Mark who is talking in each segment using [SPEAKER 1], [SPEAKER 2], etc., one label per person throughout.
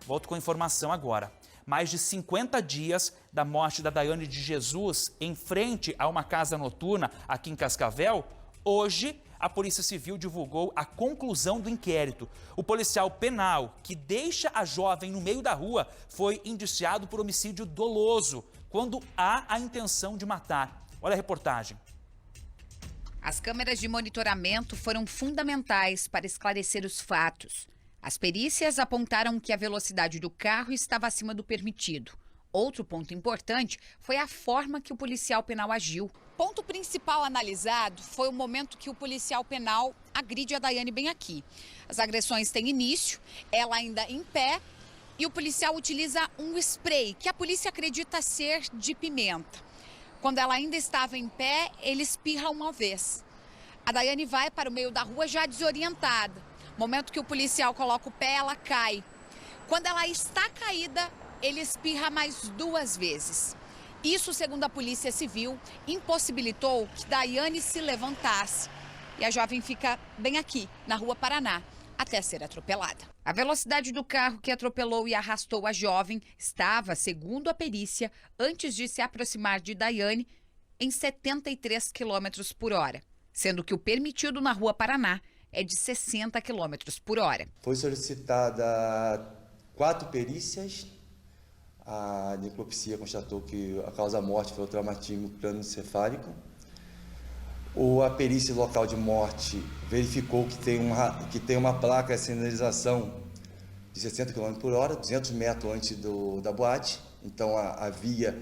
[SPEAKER 1] Volto com a informação agora. Mais de 50 dias da morte da Daiane de Jesus em frente a uma casa noturna aqui em Cascavel, hoje a Polícia Civil divulgou a conclusão do inquérito. O policial penal que deixa a jovem no meio da rua foi indiciado por homicídio doloso, quando há a intenção de matar. Olha a reportagem.
[SPEAKER 2] As câmeras de monitoramento foram fundamentais para esclarecer os fatos. As perícias apontaram que a velocidade do carro estava acima do permitido. Outro ponto importante foi a forma que o policial penal agiu. Ponto principal analisado foi o momento que o policial penal agride a Daiane bem aqui. As agressões têm início, ela ainda em pé, e o policial utiliza um spray que a polícia acredita ser de pimenta. Quando ela ainda estava em pé, ele espirra uma vez. A Daiane vai para o meio da rua já desorientada. Momento que o policial coloca o pé, ela cai. Quando ela está caída, ele espirra mais 2 vezes. Isso, segundo a Polícia Civil, impossibilitou que Daiane se levantasse. E a jovem fica bem aqui, na Rua Paraná, até ser atropelada. A velocidade do carro que atropelou e arrastou a jovem estava, segundo a perícia, antes de se aproximar de Daiane, em 73 km por hora, sendo que o permitido na Rua Paraná é de 60 km por hora.
[SPEAKER 3] Foi solicitada 4 perícias. A necropsia constatou que a causa da morte foi o traumatismo crânioencefálico. A perícia local de morte verificou que tem uma placa de sinalização de 60 km por hora, 200 metros antes da boate. Então a via,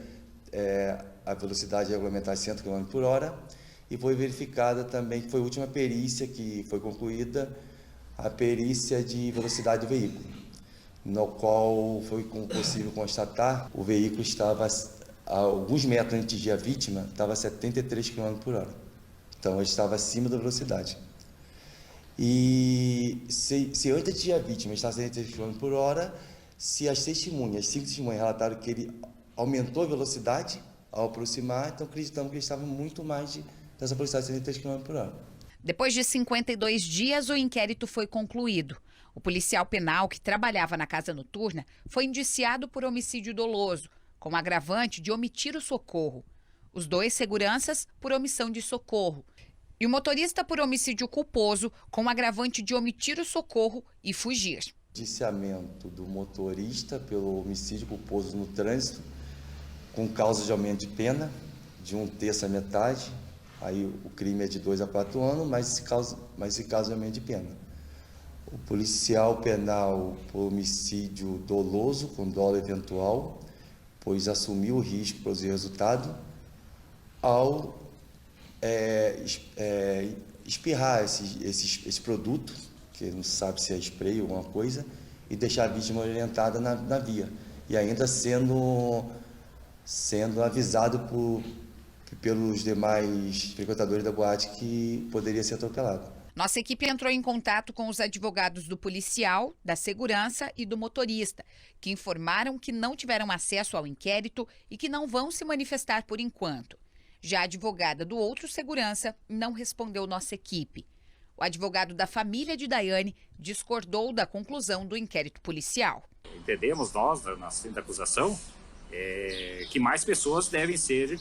[SPEAKER 3] a velocidade regulamentar é 60 km por hora. E foi verificada também, que foi a última perícia que foi concluída, a perícia de velocidade do veículo, no qual foi possível constatar o veículo estava a alguns metros antes de a vítima, estava a 73 km por hora. Então ele estava acima da velocidade. E se antes de a vítima estava a 73 km por hora, se as 5 testemunhas relataram que ele aumentou a velocidade ao aproximar, então acreditamos que ele estava muito mais dessa velocidade de 73 km por hora.
[SPEAKER 2] Depois de 52 dias, o inquérito foi concluído. O policial penal que trabalhava na casa noturna foi indiciado por homicídio doloso, com agravante de omitir o socorro. Os 2 seguranças por omissão de socorro. E o motorista por homicídio culposo, com agravante de omitir o socorro e fugir.
[SPEAKER 3] Indiciamento do motorista pelo homicídio culposo no trânsito, com causa de aumento de pena, de 1/3 à metade. Aí o crime é de 2 a 4 anos, mas esse caso é aumento de pena. O policial penal por homicídio doloso, com dolo eventual, pois assumiu o risco para o resultado ao espirrar esse produto, que não sabe se é spray ou alguma coisa, e deixar a vítima orientada na via. E ainda sendo avisado pelos demais frequentadores da boate que poderia ser atropelado.
[SPEAKER 2] Nossa equipe entrou em contato com os advogados do policial, da segurança e do motorista, que informaram que não tiveram acesso ao inquérito e que não vão se manifestar por enquanto. Já a advogada do outro segurança não respondeu nossa equipe. O advogado da família de Daiane discordou da conclusão do inquérito policial.
[SPEAKER 4] Entendemos nós, na assistência da acusação, que mais pessoas devem ser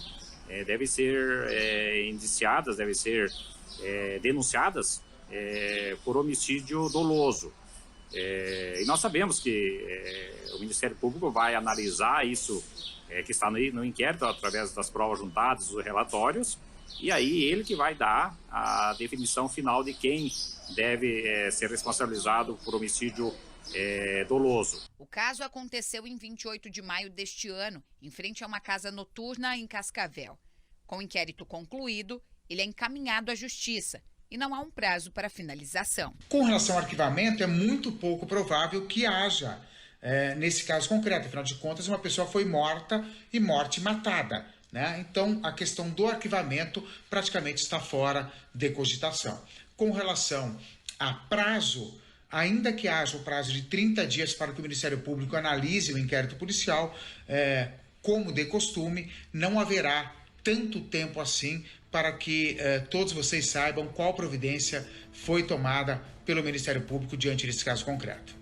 [SPEAKER 4] indiciadas, devem ser denunciadas por homicídio doloso. E nós sabemos que o Ministério Público vai analisar isso que está no inquérito através das provas juntadas, dos relatórios, e aí ele que vai dar a definição final de quem deve ser responsabilizado por homicídio doloso.
[SPEAKER 2] O caso aconteceu em 28 de maio deste ano, em frente a uma casa noturna em Cascavel. Com o inquérito concluído, ele é encaminhado à Justiça e não há um prazo para finalização.
[SPEAKER 5] Com relação ao arquivamento, é muito pouco provável que haja, nesse caso concreto. Afinal de contas, uma pessoa foi morta e morte matada, né? Então, a questão do arquivamento praticamente está fora de cogitação. Com relação a prazo, ainda que haja o prazo de 30 dias para que o Ministério Público analise o inquérito policial, como de costume, não haverá tanto tempo assim para que todos vocês saibam qual providência foi tomada pelo Ministério Público diante desse caso concreto.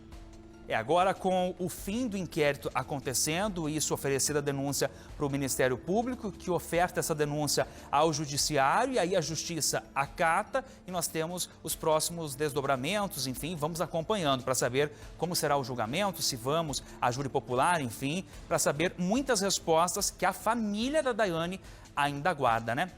[SPEAKER 1] Agora, com o fim do inquérito acontecendo, isso oferecida a denúncia para o Ministério Público, que oferta essa denúncia ao Judiciário, e aí a Justiça acata, e nós temos os próximos desdobramentos, enfim, vamos acompanhando para saber como será o julgamento, se vamos a júri popular, enfim, para saber muitas respostas que a família da Daiane ainda aguarda, né?